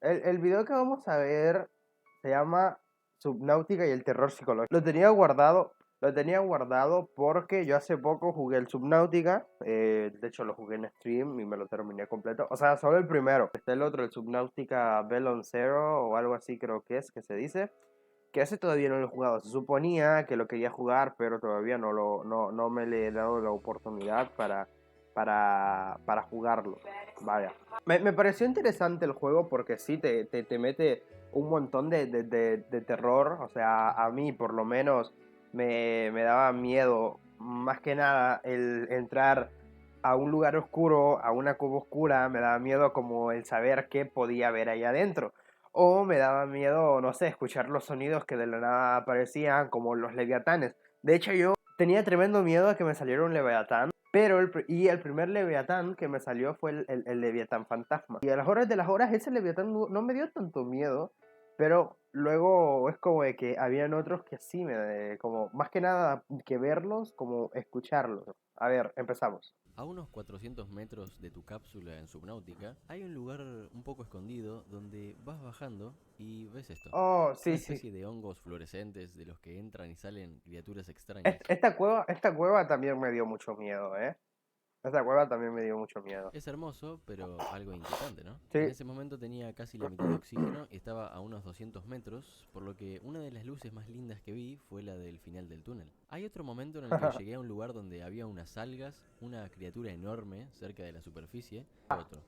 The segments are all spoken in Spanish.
El video que vamos a ver se llama Subnautica y el terror psicológico. Lo tenía guardado porque yo hace poco jugué el Subnautica. De hecho, lo jugué en stream y me lo terminé completo. O sea, solo el primero. Está el otro, el Subnautica Bellon Zero o algo así creo que se dice. Que ese todavía no lo he jugado. Se suponía que lo quería jugar, pero todavía no me le he dado la oportunidad para jugarlo. Vaya. Me pareció interesante el juego porque sí te mete un montón de terror. O sea, a mí por lo menos me daba miedo, más que nada, el entrar a un lugar oscuro, a una cueva oscura. Me daba miedo como el saber qué podía haber ahí adentro. O me daba miedo, no sé, escuchar los sonidos que de la nada aparecían, como los leviatanes. De hecho, yo tenía tremendo miedo a que me saliera un leviatán. Pero el primer Leviatán que me salió fue el Leviatán Fantasma. Y a las horas de las horas ese Leviatán no me dio tanto miedo. Pero luego es como de que habían otros que sí como más que nada que verlos, como escucharlos. A ver, empezamos. A unos 400 metros de tu cápsula en Subnautica hay un lugar un poco escondido donde vas bajando y ves esto. Oh, Una sí, sí. especie de hongos fluorescentes de los que entran y salen criaturas extrañas. Esta cueva también me dio mucho miedo, ¿eh? Esta cueva también me dio mucho miedo. Es hermoso, pero algo inquietante, ¿no? En Sí. ese momento tenía casi la mitad de oxígeno y estaba a unos 200 metros, por lo que una de las luces más lindas que vi fue la del final del túnel. Hay otro momento en el que llegué a un lugar donde había unas algas, una criatura enorme cerca de la superficie, otro.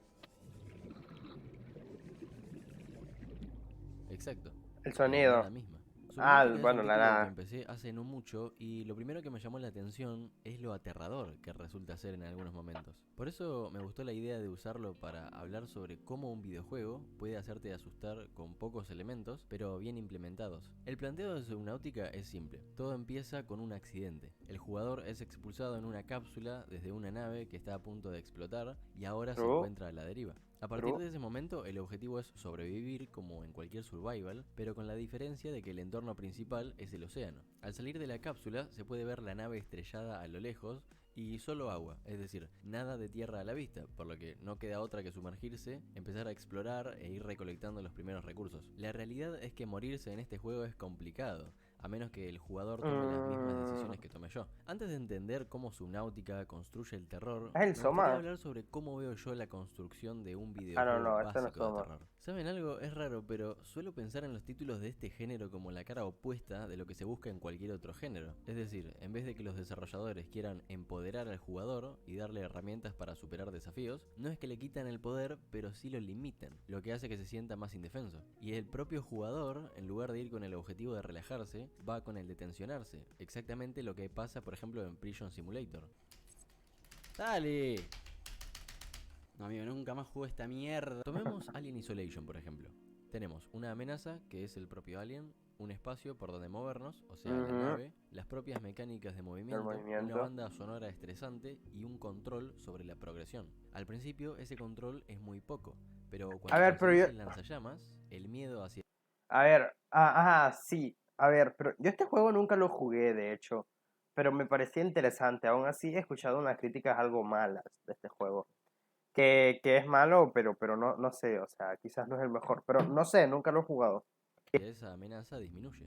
Exacto, El la nada sonido. misma. Ah, Subnautica es un bueno, la título que nada. empecé hace no mucho y lo primero que me llamó la atención es lo aterrador que resulta ser en algunos momentos. Por eso me gustó la idea de usarlo para hablar sobre cómo un videojuego puede hacerte asustar con pocos elementos, pero bien implementados. El planteo de Subnautica es simple. Todo empieza con un accidente. El jugador es expulsado en una cápsula desde una nave que está a punto de explotar y ahora se True, encuentra a la deriva. A partir true. de ese momento, el objetivo es sobrevivir como en cualquier survival, pero con la diferencia de que el entorno principal es el océano. Al salir de la cápsula, se puede ver la nave estrellada a lo lejos y solo agua, es decir, nada de tierra a la vista, por lo que no queda otra que sumergirse, empezar a explorar e ir recolectando los primeros recursos. La realidad es que morirse en este juego es complicado, a menos que el jugador tome las mismas Mm, decisiones que tomé yo. Antes de entender cómo Subnautica construye el terror, es el me gustaría Soma. hablar sobre cómo veo yo la construcción de un Ah, no, videojuego no, este no es básico de Soma. terror. ¿Saben algo? Es raro, pero suelo pensar en los títulos de este género como la cara opuesta de lo que se busca en cualquier otro género. Es decir, en vez de que los desarrolladores quieran empoderar al jugador y darle herramientas para superar desafíos, no es que le quitan el poder, pero sí lo limitan, lo que hace que se sienta más indefenso. Y el propio jugador, en lugar de ir con el objetivo de relajarse, va con el de tensionarse. Exactamente lo que pasa, por ejemplo, en Prison Simulator. ¡Dale! No, amigo, nunca más jugué esta mierda. Tomemos Alien Isolation, por ejemplo. Tenemos una amenaza, que es el propio alien, un espacio por donde movernos, o sea, la Ujú, nave, las propias mecánicas de el movimiento, una movimiento. banda sonora estresante y un control sobre la progresión. Al principio ese control es muy poco, pero A cuando ver, pero conseguís yo. el lanzallamas, el miedo hacia... A ver, ajá, sí. A ver, pero yo este juego nunca lo jugué, de hecho. Pero me parecía interesante. Aún así he escuchado unas críticas algo malas de este juego. Que es malo, pero no sé. O sea, quizás no es el mejor. Pero no sé, nunca lo he jugado. esa amenaza disminuye.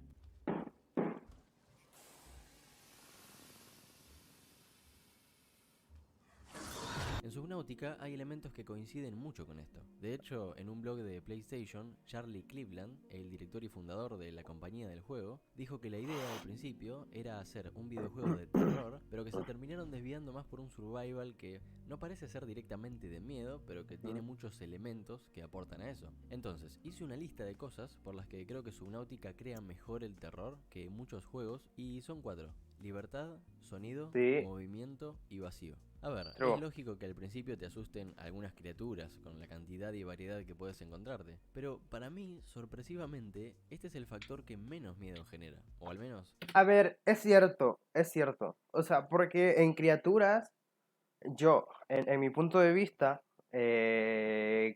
En Subnautica hay elementos que coinciden mucho con esto. De hecho, en un blog de PlayStation, Charlie Cleveland, el director y fundador de la compañía del juego, dijo que la idea al principio era hacer un videojuego de terror, pero que se terminaron desviando más por un survival que no parece ser directamente de miedo, pero que tiene muchos elementos que aportan a eso. Entonces, hice una lista de cosas por las que creo que Subnautica crea mejor el terror que muchos juegos, y son cuatro: libertad, sonido, Sí, movimiento y vacío. A ver, es true. lógico que al principio te asusten algunas criaturas con la cantidad y variedad que puedes encontrarte, pero para mí, sorpresivamente, este es el factor que menos miedo genera, o al menos... A ver, es cierto, es cierto. O sea, porque en criaturas, yo, en mi punto de vista,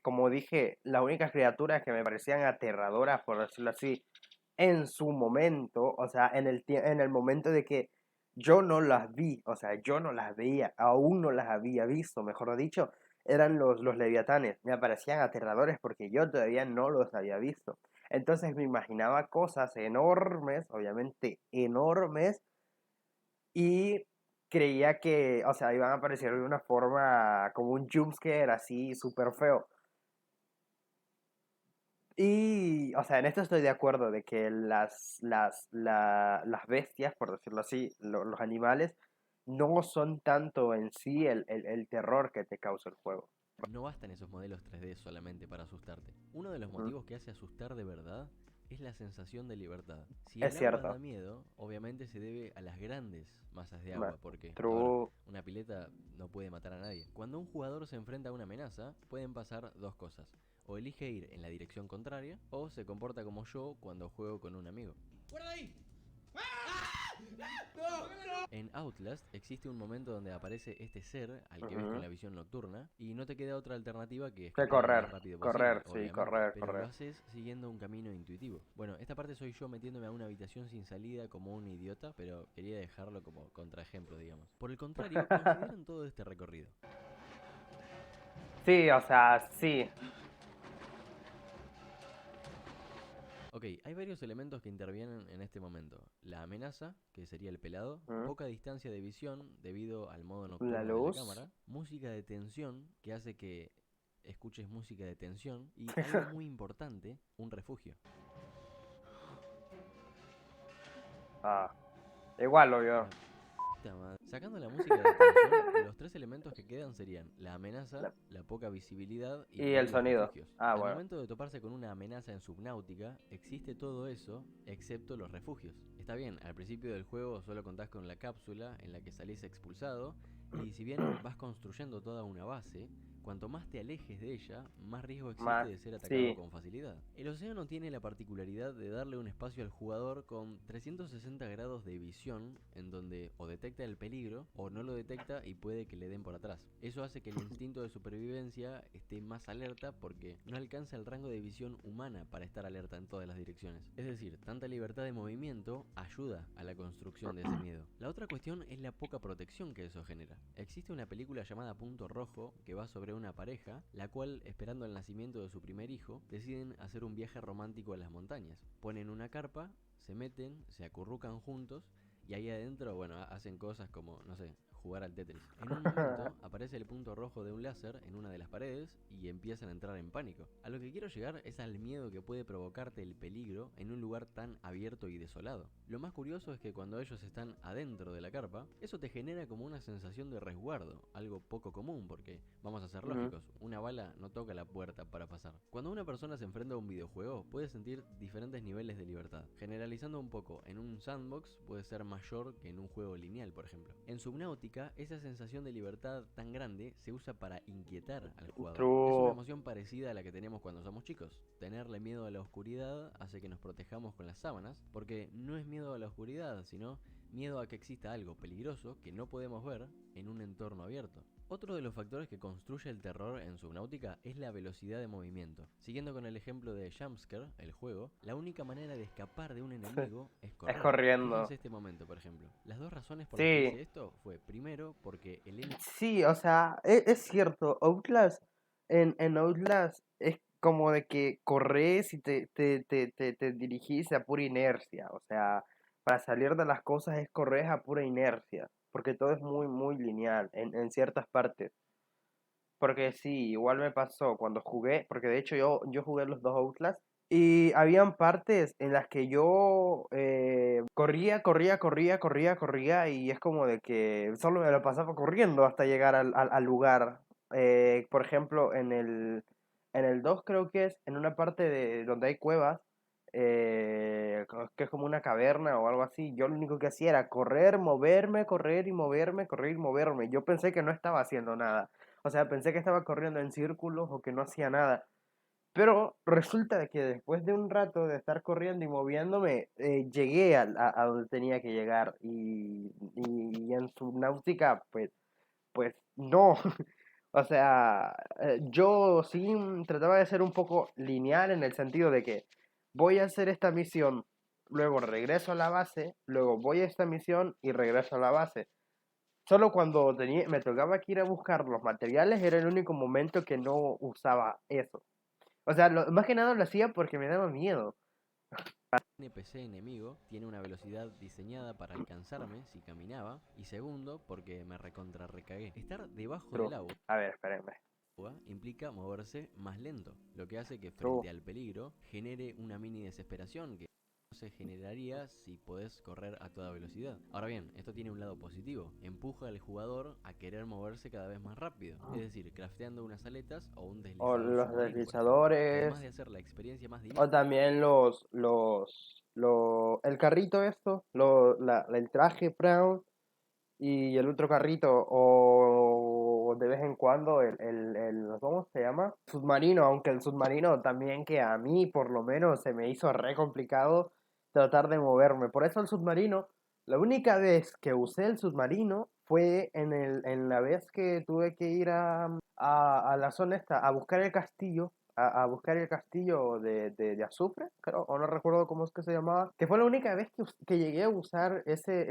como dije, las únicas criaturas que me parecían aterradoras, por decirlo así, en su momento, o sea, en el momento de que yo no las vi, o sea, yo no las veía, aún no las había visto, mejor dicho, eran los leviatanes. Me parecían aterradores porque yo todavía no los había visto. Entonces me imaginaba cosas enormes, obviamente enormes, y creía que, o sea, iban a aparecer de una forma como un jumpscare así súper feo. Y, o sea, en esto estoy de acuerdo de que las bestias, por decirlo así, los animales, no son tanto en sí el terror que te causa el juego. No bastan esos modelos 3D solamente para asustarte. Uno de los Ujú. motivos que hace asustar de verdad es la sensación de libertad. Si Es el agua da cierto. miedo, obviamente se debe a las grandes masas de Ma- agua, porque, a ver, True. una pileta no puede matar a nadie. Cuando un jugador se enfrenta a una amenaza, pueden pasar dos cosas. O elige ir en la dirección contraria, o se comporta como yo cuando juego con un amigo. ¡Guarda ahí! En Outlast existe un momento donde aparece este ser al que ves con Ujú. la visión nocturna y no te queda otra alternativa que Que escapar lo correr, más rápido correr, posible, sí, obviamente, correr, pero lo correr. haces siguiendo un camino intuitivo. Bueno, esta parte soy yo metiéndome a una habitación sin salida como un idiota, pero quería dejarlo como contraejemplo, digamos. Por el contrario, consideren todo este recorrido. Sí, o sea, sí. Ok, hay varios elementos que intervienen en este momento. La amenaza, que sería el pelado, Ujú. poca distancia de visión debido al modo La nocturno de la luz. cámara, música de tensión, que hace que escuches música de tensión, y algo muy importante, un refugio. Ah, igual lo vio. La puta madre. Sacando la música de tensión, los tres elementos que quedan serían la amenaza, La- la poca visibilidad Y y el los sonido. refugios. Ah, Al bueno. momento de toparse con una amenaza en Subnautica, existe todo eso excepto los refugios. Está bien, al principio del juego solo contás con la cápsula en la que salís expulsado, y si bien vas construyendo toda una base, cuanto más te alejes de ella, más riesgo existe Más, de ser atacado sí. con facilidad. El océano tiene la particularidad de darle un espacio al jugador con 360 grados de visión, en donde o detecta el peligro o no lo detecta y puede que le den por atrás. Eso hace que el instinto de supervivencia esté más alerta porque no alcanza el rango de visión humana para estar alerta en todas las direcciones. Es decir, tanta libertad de movimiento ayuda a la construcción de ese miedo. La otra cuestión es la poca protección que eso genera. Existe una película llamada Punto Rojo que va sobre una pareja, la cual, esperando el nacimiento de su primer hijo, deciden hacer un viaje romántico a las montañas. Ponen una carpa, se meten, se acurrucan juntos y ahí adentro, bueno, hacen cosas como, no sé, jugar al Tetris. En un momento aparece el punto rojo de un láser en una de las paredes y empiezan a entrar en pánico. A lo que quiero llegar es al miedo que puede provocarte el peligro en un lugar tan abierto y desolado. Lo más curioso es que cuando ellos están adentro de la carpa, eso te genera como una sensación de resguardo, algo poco común porque, vamos a ser Ujú. lógicos, una bala no toca la puerta para pasar. Cuando una persona se enfrenta a un videojuego, puede sentir diferentes niveles de libertad. Generalizando un poco, en un sandbox puede ser mayor que en un juego lineal, por ejemplo. En Subnautica, esa sensación de libertad tan grande se usa para inquietar al jugador. Es una True. emoción parecida a la que tenemos cuando somos chicos. Tenerle miedo a la oscuridad hace que nos protejamos con las sábanas, porque no es miedo a la oscuridad, sino miedo a que exista algo peligroso que no podemos ver en un entorno abierto. Otro de los factores que construye el terror en Subnautica es la velocidad de movimiento. Siguiendo con el ejemplo de Jumpscare, el juego, la única manera de escapar de un enemigo es Es correr. corriendo. Fíjense este momento, por ejemplo. Las dos razones por las que Sí. hice esto fue, primero, porque el enemigo Sí, o sea, es cierto. Outlast, en Outlast es como de que corres y te dirigís a pura inercia. O sea, para salir de las cosas es correr a pura inercia. Porque todo es muy, muy lineal en ciertas partes. Porque sí, igual me pasó cuando jugué, porque de hecho yo jugué los dos Outlast y habían partes en las que yo corría y es como de que solo me lo pasaba corriendo hasta llegar al lugar. Por ejemplo, en el 2 creo que es en una parte de donde hay cuevas, que es como una caverna o algo así, yo lo único que hacía era correr, moverme, correr y moverme, correr y moverme. Yo pensé que no estaba haciendo nada. O sea, pensé que estaba corriendo en círculos o que no hacía nada. Pero resulta de que después de un rato de estar corriendo y moviéndome, llegué a donde tenía que llegar. Y en Subnautica, pues no. O sea, yo sí trataba de ser un poco lineal en el sentido de que voy a hacer esta misión, luego regreso a la base, luego voy a esta misión y regreso a la base. solo cuando me tocaba que ir a buscar los materiales era el único momento que no usaba eso. O sea, más que nada lo hacía porque me daba miedo. NPC enemigo tiene una velocidad diseñada para alcanzarme si caminaba, y segundo, porque me recontra recagué. Estar debajo True. del agua A ver, espérenme. implica moverse más lento, lo que hace que True. frente al peligro genere una mini desesperación que no se generaría si podés correr a toda velocidad. Ahora bien, esto tiene un lado positivo, empuja al jugador a querer moverse cada vez más rápido, es decir, crafteando unas aletas o un O deslizador los submarino, por ejemplo, que además deslizadores. de hacer la experiencia más dinámica, O también el carrito esto, el traje Brown y el otro carrito, o de vez en cuando ¿cómo se llama? Submarino, aunque el submarino también que a mí por lo menos se me hizo re complicado tratar de moverme. Por eso el submarino, la única vez que usé el submarino fue en la vez que tuve que ir a la zona esta, a buscar el castillo. A buscar el castillo de azufre, creo, o no recuerdo cómo es que se llamaba, que fue la única vez que llegué a usar ese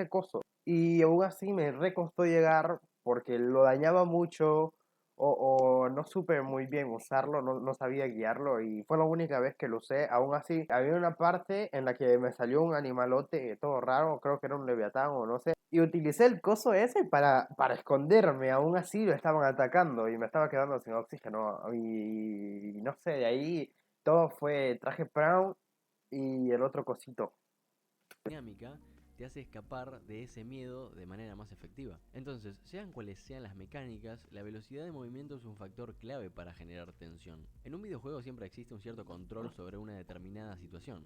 coso. Y aún así me recostó llegar porque lo dañaba mucho o no supe muy bien usarlo, no sabía guiarlo y fue la única vez que lo usé. Aún así, había una parte en la que me salió un animalote todo raro, creo que era un leviatán o no sé, y utilicé el coso ese para esconderme, aún así lo estaban atacando y me estaba quedando sin oxígeno y no sé, de ahí todo fue traje Brown y el otro cosito. dinámica te hace escapar de ese miedo de manera más efectiva. Entonces, sean cuales sean las mecánicas, la velocidad de movimiento es un factor clave para generar tensión. En un videojuego siempre existe un cierto control sobre una determinada situación.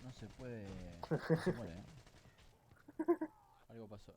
No se puede... No se muere, ¿eh? Algo pasó.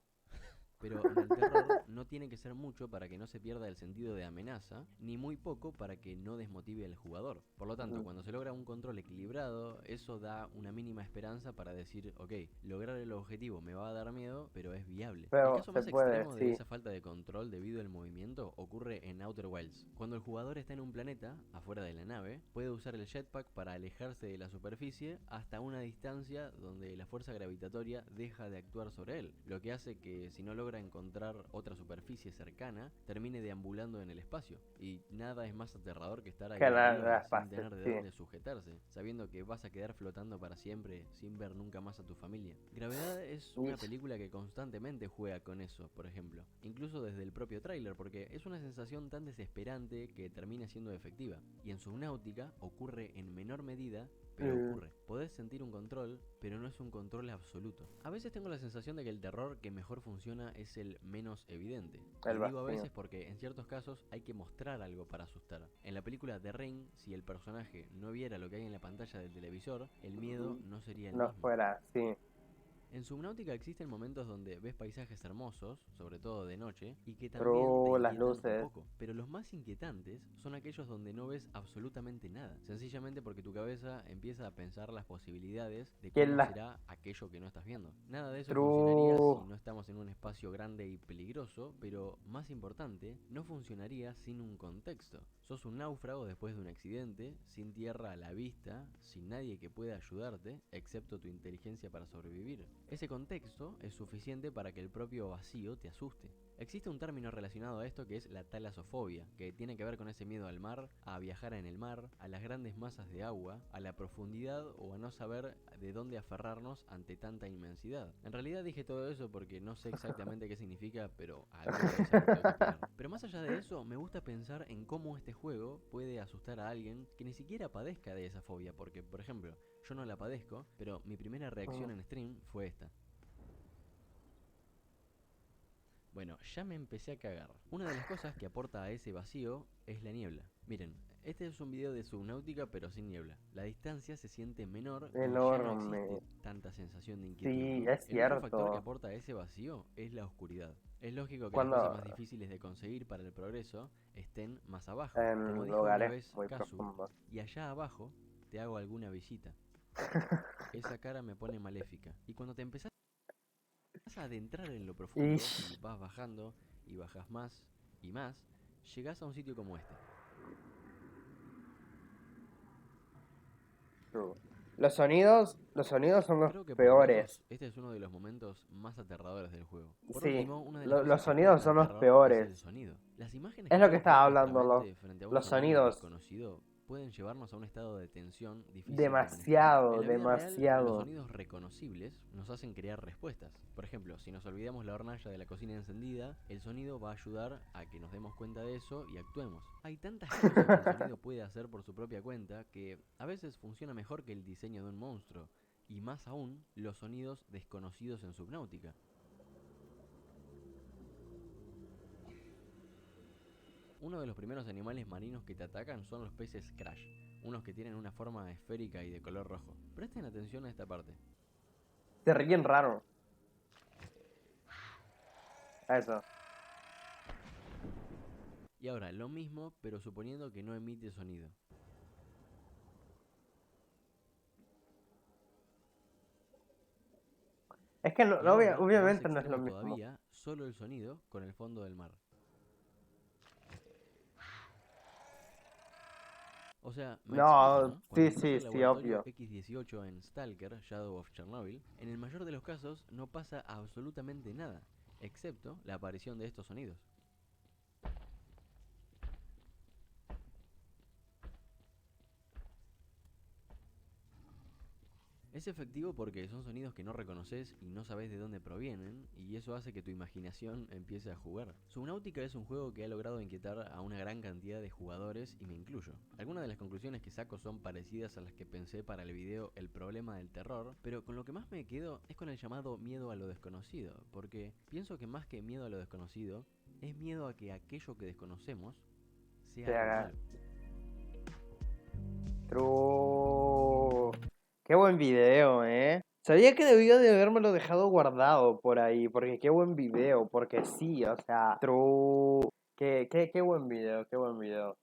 Pero en el terror no tiene que ser mucho para que no se pierda el sentido de amenaza, ni muy poco para que no desmotive al jugador. Por lo tanto, cuando se logra un control equilibrado, eso da una mínima esperanza para decir, ok, lograr el objetivo me va a dar miedo, pero es viable. El Pero caso se más puede, extremo de sí. esa falta de control debido al movimiento ocurre en Outer Wilds. Cuando el jugador está en un planeta, afuera de la nave, puede usar el jetpack para alejarse de la superficie hasta una distancia donde la fuerza gravitatoria deja de actuar sobre él, lo que hace que si no logra encontrar otra superficie cercana, termine deambulando en el espacio. Y nada es más aterrador que estar ahí Que arriba las sin bases, tener de sí. dónde sujetarse, sabiendo que vas a quedar flotando para siempre sin ver nunca más a tu familia. Gravedad es una Ish. película que constantemente juega con eso, por ejemplo, incluso desde el propio tráiler, porque es una sensación tan desesperante que termina siendo efectiva. Y en Subnautica ocurre en menor medida, pero Mm, ocurre. Podés sentir un control, pero no es un control absoluto. A veces tengo la sensación de que el terror que mejor funciona es el menos evidente. el Y digo a vacío. veces porque en ciertos casos hay que mostrar algo para asustar. En la película The Ring, si el personaje no viera lo que hay en la pantalla del televisor, el miedo no sería el No mismo. fuera, sí. En Subnautica existen momentos donde ves paisajes hermosos, sobre todo de noche, y que también te Pero las inquietan un luces. poco. Pero los más inquietantes son aquellos donde no ves absolutamente nada, sencillamente porque tu cabeza empieza a pensar las posibilidades de ¿Quién cómo las será aquello que no estás viendo. Nada de eso funcionaría True? si no estamos en un espacio grande y peligroso, pero más importante, no funcionaría sin un contexto. Sos un náufrago después de un accidente, sin tierra a la vista, sin nadie que pueda ayudarte, excepto tu inteligencia para sobrevivir. Ese contexto es suficiente para que el propio vacío te asuste. Existe un término relacionado a esto que es la talasofobia, que tiene que ver con ese miedo al mar, a viajar en el mar, a las grandes masas de agua, a la profundidad o a no saber de dónde aferrarnos ante tanta inmensidad. En realidad dije todo eso porque no sé exactamente qué significa, pero algo de eso tengo que opinar. Pero más allá de eso, me gusta pensar en cómo este juego puede asustar a alguien que ni siquiera padezca de esa fobia, porque, por ejemplo, yo no la padezco, pero mi primera reacción en stream fue esta. Bueno, ya me empecé a cagar. Una de las cosas que aporta a ese vacío es la niebla. Miren, este es un video de Subnautica pero sin niebla. La distancia se siente menor y ya no Enorme. existe tanta sensación de inquietud. Sí, es El otro factor que cierto. aporta a ese vacío es la oscuridad. Es lógico que las cosas Cuando más difíciles de conseguir para el progreso estén más abajo. Como en dijo una lugares vez muy Kazu, profundos. y allá abajo te hago alguna visita. Esa cara me pone maléfica. Y cuando te empezás a adentrar en lo profundo y Ish. vas bajando y bajas más y más, llegás a un sitio como este. True. Los sonidos son los Creo que por peores. lejos este es uno de los momentos más aterradores del juego. Por Sí, último, una de las los cosas que sonidos son aportan los terror es el peores. sonido. Las imágenes Es que lo que pueden estaba crear nuestra hablando, mente frente a un los sonido sonidos. desconocido pueden llevarnos a un estado de tensión difícil de manejar. En Demasiado, la vida real, los demasiado. sonidos reconocibles nos hacen crear respuestas. Por ejemplo, si nos olvidamos la hornalla de la cocina encendida, el sonido va a ayudar a que nos demos cuenta de eso y actuemos. Hay tantas cosas que el sonido puede hacer por su propia cuenta que a veces funciona mejor que el diseño de un monstruo. Y más aún, los sonidos desconocidos en Subnautica. Uno de los primeros animales marinos que te atacan son los peces Crash, unos que tienen una forma esférica y de color rojo. Presten atención a esta parte. Se ríen raro. Eso. Y ahora, lo mismo, pero suponiendo que no emite sonido. Es que Y ahora, más obviamente no es lo extremo mismo. todavía, solo el sonido con el fondo del mar. O sea, me explico, No, ¿no? Cuando sí, entras sí, al sí, laboratorio obvio. X-18 en Stalker, Shadow of Chernobyl, en el mayor de los casos no pasa absolutamente nada, excepto la aparición de estos sonidos. Es efectivo porque son sonidos que no reconoces y no sabes de dónde provienen, y eso hace que tu imaginación empiece a jugar. Subnautica es un juego que ha logrado inquietar a una gran cantidad de jugadores y me incluyo. Algunas de las conclusiones que saco son parecidas a las que pensé para el video El problema del terror, pero con lo que más me quedo es con el llamado miedo a lo desconocido, porque pienso que más que miedo a lo desconocido, es miedo a que aquello que desconocemos sea Te algo haga. malo. True. Qué buen video, ¿eh? Sabía que debió de habérmelo dejado guardado por ahí, porque qué buen video, porque sí, o sea, true. Qué buen video, qué buen video.